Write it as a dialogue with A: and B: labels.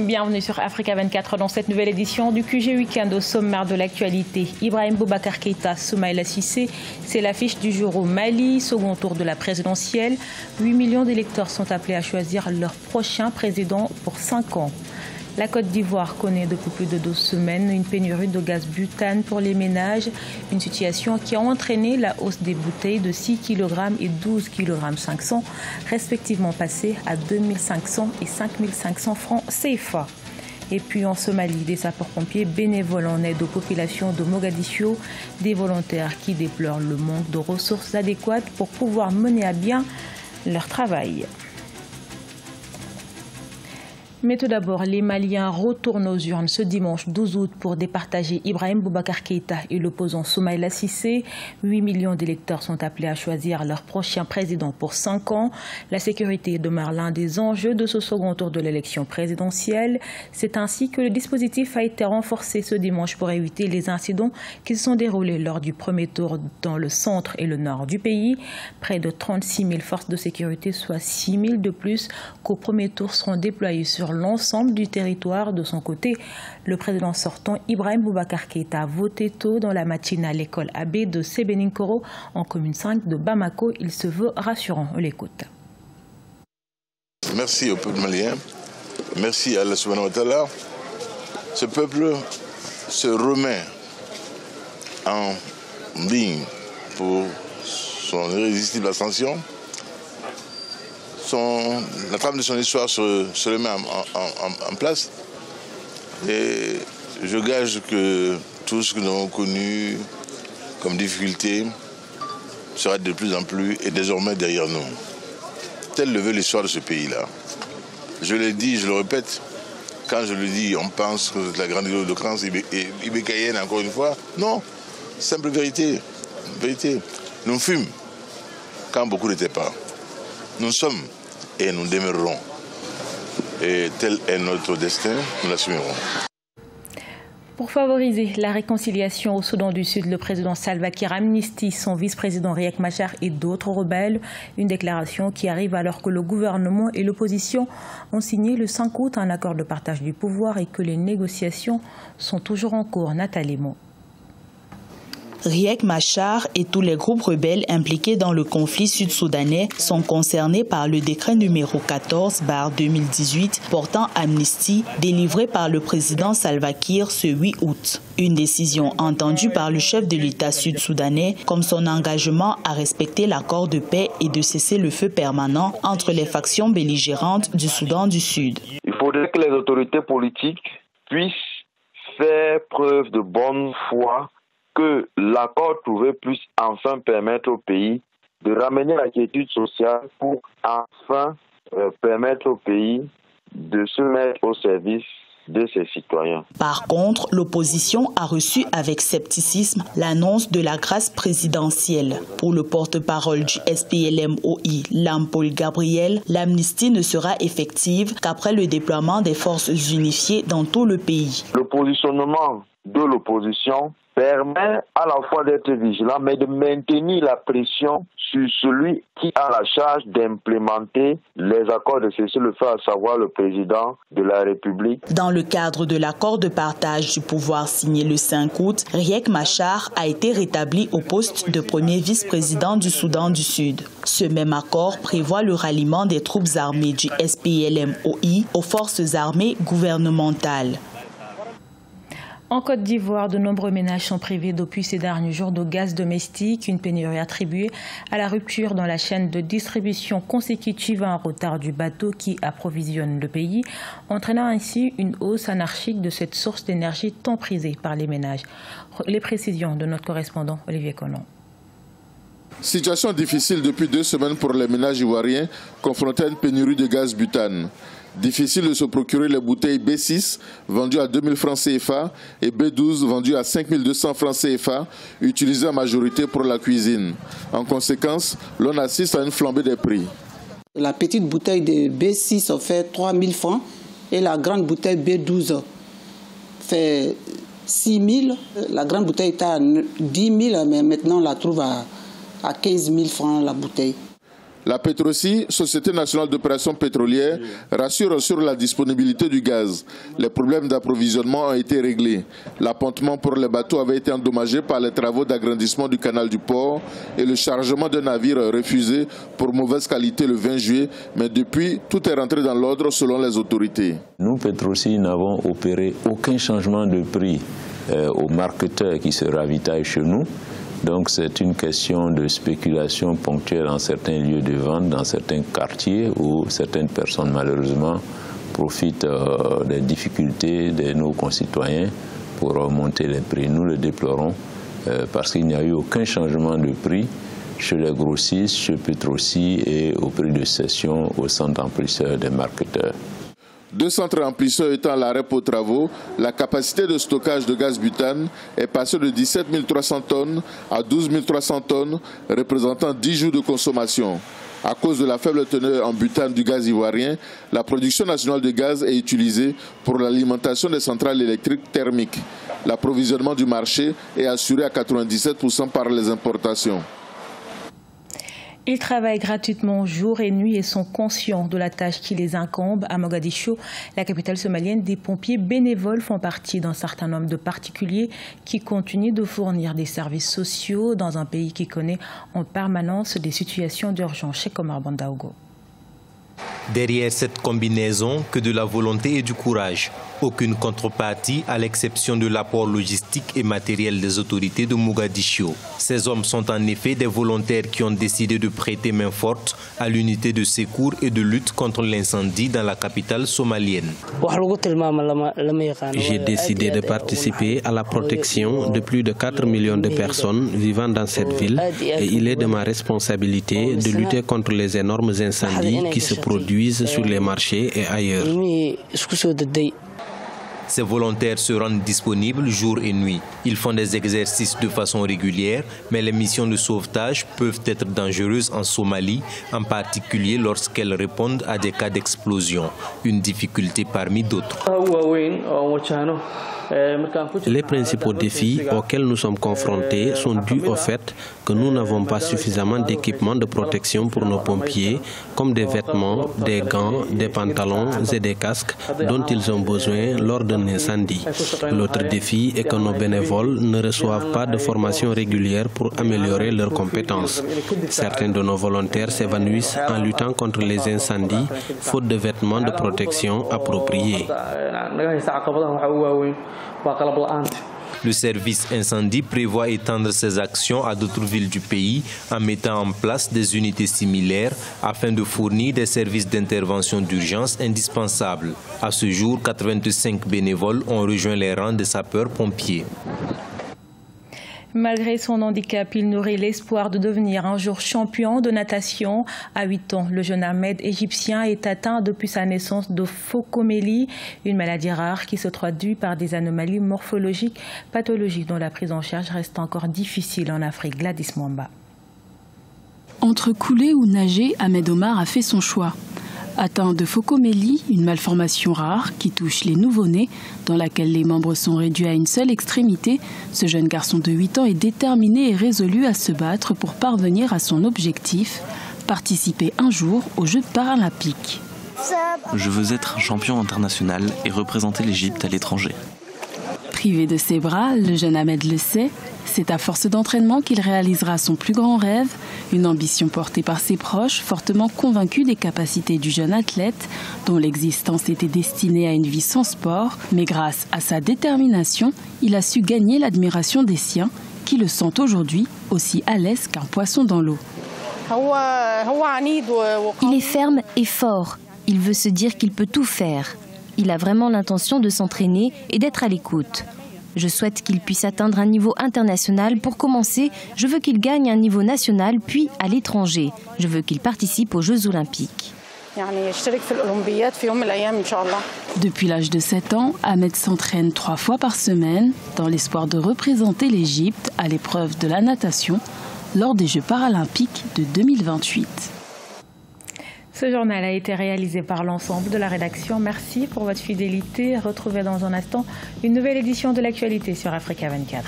A: Bienvenue sur Africa 24 dans cette nouvelle édition du QG Week-end. Au sommaire de l'actualité, Ibrahim Boubacar Keïta, Soumaïla Cissé, c'est l'affiche du jour au Mali, second tour de la présidentielle. 8 millions d'électeurs sont appelés à choisir leur prochain président pour 5 ans. La Côte d'Ivoire connaît depuis plus de 12 semaines une pénurie de gaz butane pour les ménages, une situation qui a entraîné la hausse des bouteilles de 6 kg et 12 kg 500, respectivement passées à 2500 et 5500 francs CFA. Et puis en Somalie, des sapeurs-pompiers bénévoles en aide aux populations de Mogadiscio, des volontaires qui déplorent le manque de ressources adéquates pour pouvoir mener à bien leur travail. Mais tout d'abord, les Maliens retournent aux urnes ce dimanche 12 août pour départager Ibrahim Boubacar Keïta et l'opposant Soumaïla Cissé. 8 millions d'électeurs sont appelés à choisir leur prochain président pour 5 ans. La sécurité demeure l'un des enjeux de ce second tour de l'élection présidentielle. C'est ainsi que le dispositif a été renforcé ce dimanche pour éviter les incidents qui se sont déroulés lors du premier tour dans le centre et le nord du pays. Près de 36 000 forces de sécurité, soit 6 000 de plus qu'au premier tour, seront déployées sur l'ensemble du territoire. De son côté, le président sortant Ibrahim Boubacar Keïta a voté tôt dans la matinée à l'école AB de Sebeninkoro en commune 5 de Bamako. Il se veut rassurant. On l'écoute.
B: Merci au peuple malien. Merci à Allah subhanahu wa ta'ala. Ce peuple se remet en ligne pour son irrésistible ascension. La trame de son histoire se remet en place. Et je gage que tout ce que nous avons connu comme difficulté sera de plus en plus et désormais derrière nous. Telle le veut l'histoire de ce pays-là. Je l'ai dit, je le répète, quand je le dis, on pense que la grande éloquence ibécaïenne, encore une fois. Non, simple vérité. Nous fûmes quand beaucoup n'étaient pas. Nous sommes et nous demeurerons. Et tel est notre destin, nous l'assumerons.
A: Pour favoriser la réconciliation au Soudan du Sud, le président Salva Kiir amnistie son vice-président Riek Machar et d'autres rebelles. Une déclaration qui arrive alors que le gouvernement et l'opposition ont signé le 5 août un accord de partage du pouvoir et que les négociations sont toujours en cours. Nathalie Mo.
C: Riek Machar et tous les groupes rebelles impliqués dans le conflit sud-soudanais sont concernés par le décret numéro 14/2018 portant amnistie délivré par le président Salva Kiir ce 8 août. Une décision entendue par le chef de l'État sud-soudanais comme son engagement à respecter l'accord de paix et de cesser le feu permanent entre les factions belligérantes du Soudan du Sud.
D: Il faudrait que les autorités politiques puissent faire preuve de bonne foi que l'accord trouvé puisse enfin permettre au pays de ramener la quiétude sociale pour enfin permettre au pays de se mettre au service de ses citoyens.
C: Par contre, l'opposition a reçu avec scepticisme l'annonce de la grâce présidentielle. Pour le porte-parole du SPLM-OI, Lam-Paul Gabriel, l'amnistie ne sera effective qu'après le déploiement des forces unifiées dans tout le pays.
D: Le positionnement de l'opposition permet à la fois d'être vigilant, mais de maintenir la pression sur celui qui a la charge d'implémenter les accords de cessez-le-feu, à savoir le président de la République.
C: Dans le cadre de l'accord de partage du pouvoir signé le 5 août, Riek Machar a été rétabli au poste de premier vice-président du Soudan du Sud. Ce même accord prévoit le ralliement des troupes armées du SPLM-OI aux forces armées gouvernementales.
A: En Côte d'Ivoire, de nombreux ménages sont privés depuis ces derniers jours de gaz domestique, une pénurie attribuée à la rupture dans la chaîne de distribution consécutive à un retard du bateau qui approvisionne le pays, entraînant ainsi une hausse anarchique de cette source d'énergie tant prisée par les ménages. Les précisions de notre correspondant Olivier Conon.
E: Situation difficile depuis 2 semaines pour les ménages ivoiriens confrontés à une pénurie de gaz butane. Difficile de se procurer les bouteilles B6 vendues à 2000 francs CFA et B12 vendues à 5200 francs CFA, utilisées en majorité pour la cuisine. En conséquence, l'on assiste à une flambée des prix.
F: La petite bouteille de B6 fait 3000 francs et la grande bouteille B12 fait 6000. La grande bouteille était à 10 000, mais maintenant on la trouve à 15 000 francs la bouteille.
E: La Petrosi, Société nationale d'opération pétrolière, rassure sur la disponibilité du gaz. Les problèmes d'approvisionnement ont été réglés. L'appontement pour les bateaux avait été endommagé par les travaux d'agrandissement du canal du port et le chargement d'un navire refusé pour mauvaise qualité le 20 juillet. Mais depuis, tout est rentré dans l'ordre selon les autorités.
G: Nous, Petrosi, n'avons opéré aucun changement de prix aux marketeurs qui se ravitaillent chez nous. Donc c'est une question de spéculation ponctuelle dans certains lieux de vente, dans certains quartiers où certaines personnes malheureusement profitent des difficultés de nos concitoyens pour monter les prix. Nous le déplorons parce qu'il n'y a eu aucun changement de prix chez les grossistes, chez Petrosi et au prix de cession au centre remplisseur des marketeurs.
E: 2 centres remplisseurs étant à l'arrêt pour travaux, la capacité de stockage de gaz butane est passée de 17 300 tonnes à 12 300 tonnes, représentant 10 jours de consommation. À cause de la faible teneur en butane du gaz ivoirien, la production nationale de gaz est utilisée pour l'alimentation des centrales électriques thermiques. L'approvisionnement du marché est assuré à 97% par les importations.
A: Ils travaillent gratuitement jour et nuit et sont conscients de la tâche qui les incombe. À Mogadiscio, la capitale somalienne, des pompiers bénévoles font partie d'un certain nombre de particuliers qui continuent de fournir des services sociaux dans un pays qui connaît en permanence des situations d'urgence. Chez Omar Bandaogo.
H: Derrière cette combinaison, que de la volonté et du courage. Aucune contrepartie à l'exception de l'apport logistique et matériel des autorités de Mogadiscio. Ces hommes sont en effet des volontaires qui ont décidé de prêter main forte à l'unité de secours et de lutte contre l'incendie dans la capitale somalienne.
I: J'ai décidé de participer à la protection de plus de 4 millions de personnes vivant dans cette ville et il est de ma responsabilité de lutter contre les énormes incendies qui se produisent sur les marchés et ailleurs.
H: Ces volontaires se rendent disponibles jour et nuit. Ils font des exercices de façon régulière, mais les missions de sauvetage peuvent être dangereuses en Somalie, en particulier lorsqu'elles répondent à des cas d'explosion, une difficulté parmi d'autres.
I: Les principaux défis auxquels nous sommes confrontés sont dus au fait que nous n'avons pas suffisamment d'équipements de protection pour nos pompiers, comme des vêtements, des gants, des pantalons et des casques dont ils ont besoin lors d'un incendie. L'autre défi est que nos bénévoles ne reçoivent pas de formation régulière pour améliorer leurs compétences. Certains de nos volontaires s'évanouissent en luttant contre les incendies, faute de vêtements de protection appropriés.
H: Le service incendie prévoit étendre ses actions à d'autres villes du pays en mettant en place des unités similaires afin de fournir des services d'intervention d'urgence indispensables. À ce jour, 85 bénévoles ont rejoint les rangs des sapeurs-pompiers.
A: Malgré son handicap, il nourrit l'espoir de devenir un jour champion de natation. À 8 ans, le jeune Ahmed égyptien est atteint depuis sa naissance de phocomélie, une maladie rare qui se traduit par des anomalies morphologiques, pathologies dont la prise en charge reste encore difficile en Afrique. Gladys Mwamba.
J: Entre couler ou nager, Ahmed Omar a fait son choix. Atteint de phocomélie, une malformation rare qui touche les nouveau-nés, dans laquelle les membres sont réduits à une seule extrémité, ce jeune garçon de 8 ans est déterminé et résolu à se battre pour parvenir à son objectif, participer un jour aux Jeux paralympiques.
K: Je veux être champion international et représenter l'Égypte à l'étranger.
J: Privé de ses bras, le jeune Ahmed le sait, c'est à force d'entraînement qu'il réalisera son plus grand rêve, une ambition portée par ses proches, fortement convaincus des capacités du jeune athlète, dont l'existence était destinée à une vie sans sport, mais grâce à sa détermination, il a su gagner l'admiration des siens, qui le sentent aujourd'hui aussi à l'aise qu'un poisson dans l'eau.
L: Il est ferme et fort, il veut se dire qu'il peut tout faire. Il a vraiment l'intention de s'entraîner et d'être à l'écoute. Je souhaite qu'il puisse atteindre un niveau international. Pour commencer, je veux qu'il gagne un niveau national, puis à l'étranger. Je veux qu'il participe aux Jeux olympiques.
J: Depuis l'âge de 7 ans, Ahmed s'entraîne 3 fois par semaine dans l'espoir de représenter l'Égypte à l'épreuve de la natation lors des Jeux paralympiques de 2028.
A: Ce journal a été réalisé par l'ensemble de la rédaction. Merci pour votre fidélité. Retrouvez dans un instant une nouvelle édition de l'actualité sur Africa 24.